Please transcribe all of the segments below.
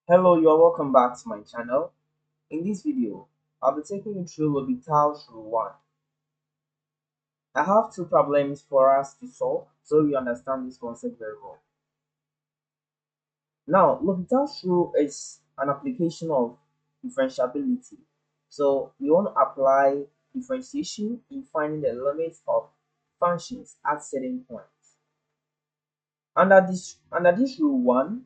Hello, you are welcome back to my channel. In this video, I'll be taking you through HopitalsRule 1. I have two problems for us to solve so you understand this concept very well. Now, HopitalsRule is an application of differentiability. So we want to apply differentiation in finding the limits of functions at certain points. Under this rule 1,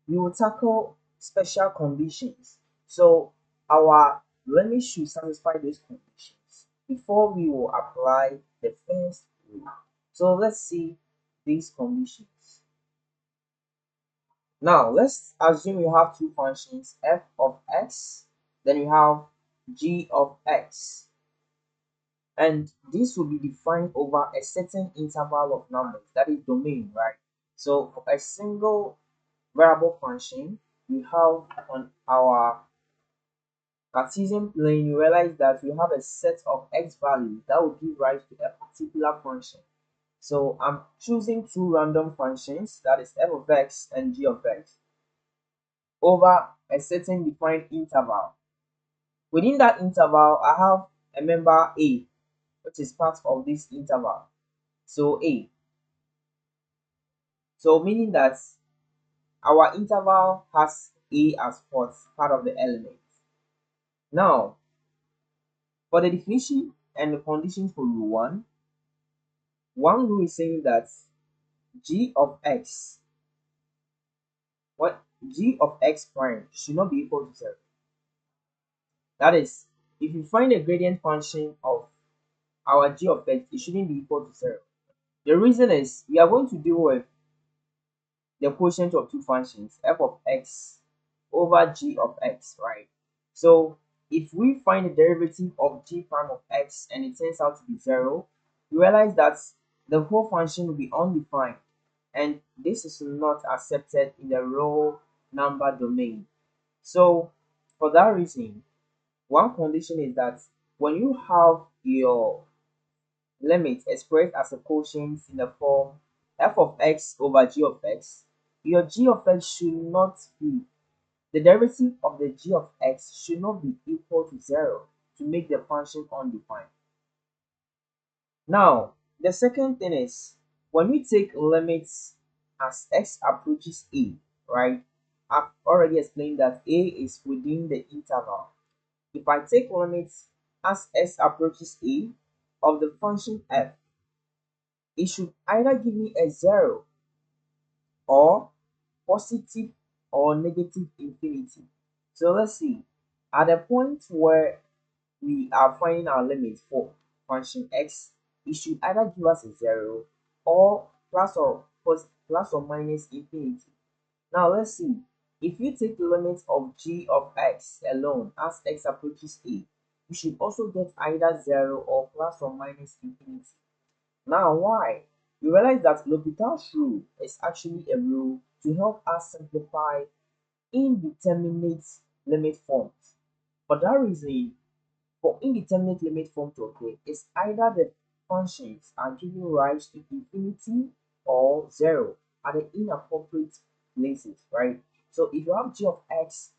we will tackle special conditions. So our limit should satisfy these conditions before we will apply the first rule. So let's see these conditions. Now let's assume you have two functions f of x, then you have g of x, and this will be defined over a certain interval of numbers, that is domain, right? So for a single variable function we have on our Cartesian plane, you realize that we have a set of x values that will give rise to a particular function. So I'm choosing two random functions, that is f of x and g of x, over a certain defined interval. Within that interval, I have a member a, which is part of this interval. So a. So meaning that our interval has a as part of the element. Now, for the definition and the conditions for rule 1, one rule is saying that g of x, what g of x prime should not be equal to 0. That is, if you find a gradient function of our g of x, it shouldn't be equal to 0. The reason is we are going to deal with the quotient of two functions, f of x over g of x, right? So if we find the derivative of g prime of x and it turns out to be 0, you realize that the whole function will be undefined, and this is not accepted in the real number domain. So for that reason, one condition is that when you have your limit expressed as a quotient in the form f of x over g of x, your g of x should not be, the derivative of the g of x should not be equal to 0 to make the function undefined. Now, the second thing is when we take limits as x approaches a, right? I've already explained that a is within the interval. If I take limits as x approaches a of the function f, it should either give me a 0 or positive or negative infinity. So let's see. At the point where we are finding our limit for function x, it should either give us a 0 or plus or minus infinity. Now let's see. If you take the limit of g of x alone as x approaches a, you should also get either 0 or plus or minus infinity. Now why? You realize that L'Hopital's rule is actually a rule to help us simplify indeterminate limit forms. For that reason, for indeterminate limit form to occur, it's either the functions are giving rise to infinity or 0 at the inappropriate places, right? So if you have g of x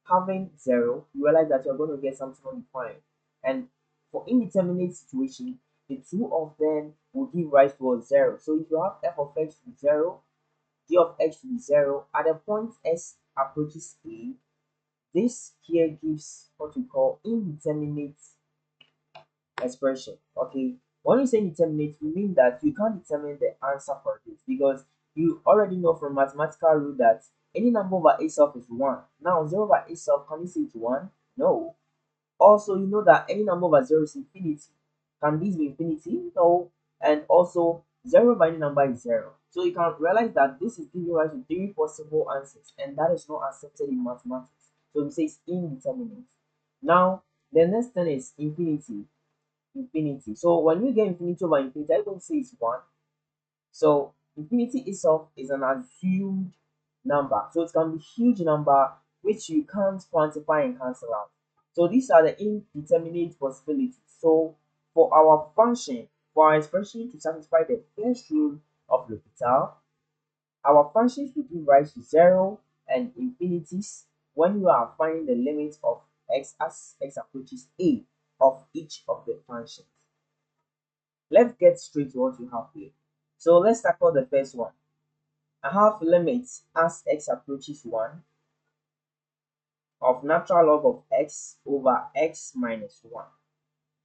having 0, you realize that you're going to get something undefined. And for indeterminate situation, the two of them will give rise to a 0. So if you have f of x to be 0, g of x to be 0, at the point s approaches a, this here gives what we call indeterminate expression. Okay, when you say indeterminate, we mean that you can't determine the answer for this because you already know from mathematical rule that any number over itself is 1. Now 0 over itself, can you say it's 1? No. Also, you know that any number over 0 is infinity. Can this be infinity? No. And also 0 by any number is 0. So you can realize that this is giving rise to three possible answers, and that is not accepted in mathematics. So we say it's indeterminate. Now the next thing is infinity. Infinity. So when you get infinity over infinity, I don't say it's 1. So infinity itself is an assumed number. So it can be huge number which you can't quantify and cancel out. So these are the indeterminate possibilities. So for our function, for our expression to satisfy the first rule of L'Hopital, our functions will give rise to 0 and infinities when you are finding the limit of x as x approaches a of each of the functions. Let's get straight to what you have here. So let's tackle the first one. I have limits as x approaches 1 of natural log of x over x minus 1.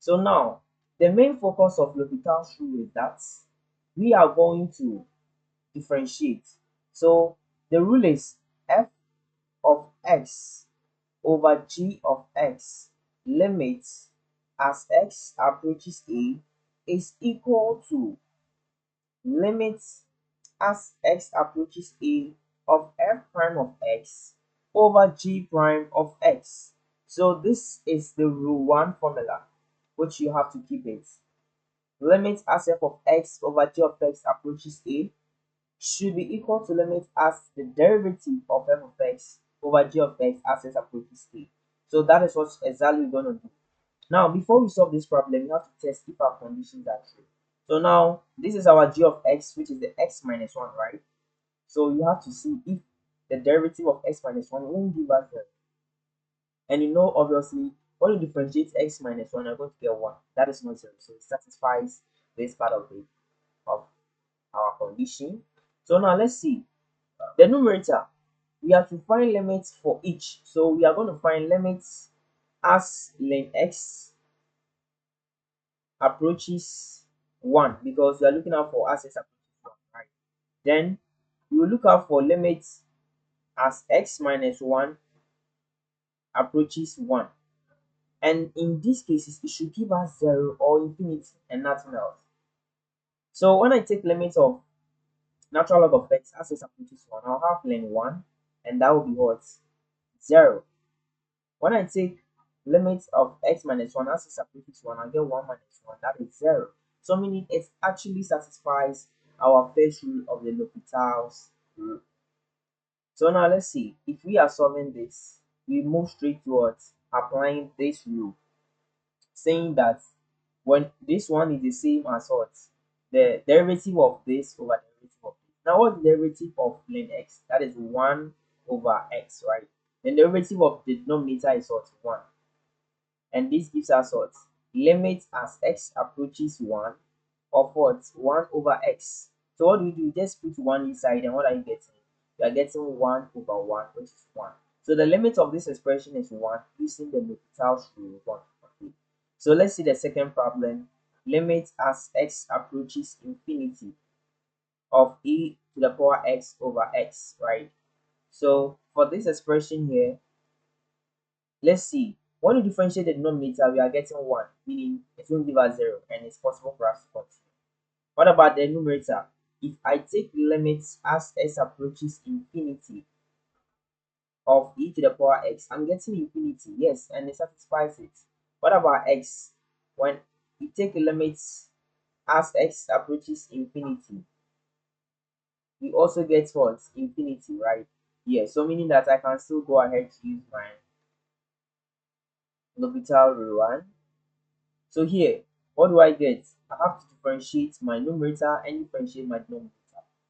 So now, the main focus of L'Hopital's rule is that we are going to differentiate. So the rule is f of x over g of x limits as x approaches a is equal to limits as x approaches a of f prime of x over g prime of x. So this is the rule 1 formula, which you have to keep it. Limit as f of x over g of x approaches a should be equal to limit as the derivative of f of x over g of x as x approaches a. So that is what exactly we're going to do. Now, before we solve this problem, we have to test if our conditions are true. So now, this is our g of x, which is the x minus 1, right? So you have to see if the derivative of x minus 1 won't give us 0. And you know, obviously, when you differentiate x minus 1, you're going to get 1. That is not 0. So it satisfies this part of our condition. So now let's see. The numerator, we have to find limits for each. So we are going to find limits as ln x approaches 1 because we are looking out for as x approaches 1, right? Then we will look out for limits as x minus 1 approaches 1. And in these cases, it should give us 0 or infinity and nothing else. So when I take limits of natural log of x as x approaches 1, I'll have ln 1, and that will be what? 0. When I take limits of x minus 1 as x approaches 1, I'll get 1 minus 1, that is 0. So meaning it actually satisfies our first rule of the L'Hopital's rule. So now let's see, if we are solving this, we move straight towards applying this rule, saying that when this one is the same as what? The derivative of this over derivative of this. Now what's the derivative of ln x? That is 1 over x, right? The derivative of the denominator is what? 1. And this gives us what? Limit as x approaches 1 of what? 1 over x. So what do? You just put 1 inside, and what are you getting? You are getting 1 over 1, which is 1. So the limit of this expression is 1 using the L'Hopital's rule 1. Okay. So let's see the second problem. Limit as x approaches infinity of e to the power x over x, right? So for this expression here, let's see. When you differentiate the denominator, we are getting 1, meaning it won't give us 0, and it's possible for us to continue. What about the numerator? If I take limits as x approaches infinity of e to the power x, I'm getting infinity, yes, and it satisfies it. What about x? When you take limits as x approaches infinity, we also get what? Infinity, right? Yeah, so meaning that I can still go ahead to use my L'Hopital rule 1. So here, what do I get? I have to differentiate my numerator and differentiate my denominator.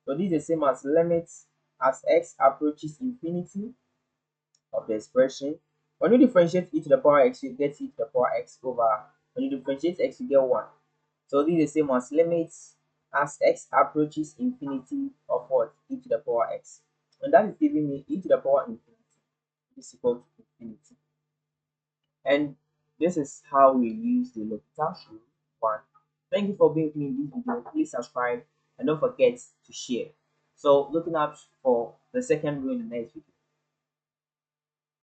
So this is the same as limits as x approaches infinity of the expression. When you differentiate e to the power x, you get e to the power x over. When you differentiate x, you get 1. So this is the same as limits as x approaches infinity of what? E to the power x. And that is giving me e to the power infinity is equal to infinity. And this is how we use the L'Hopital's rule 1. Thank you for being with me in this video. Please subscribe and don't forget to share. So looking out for the second rule in the next video.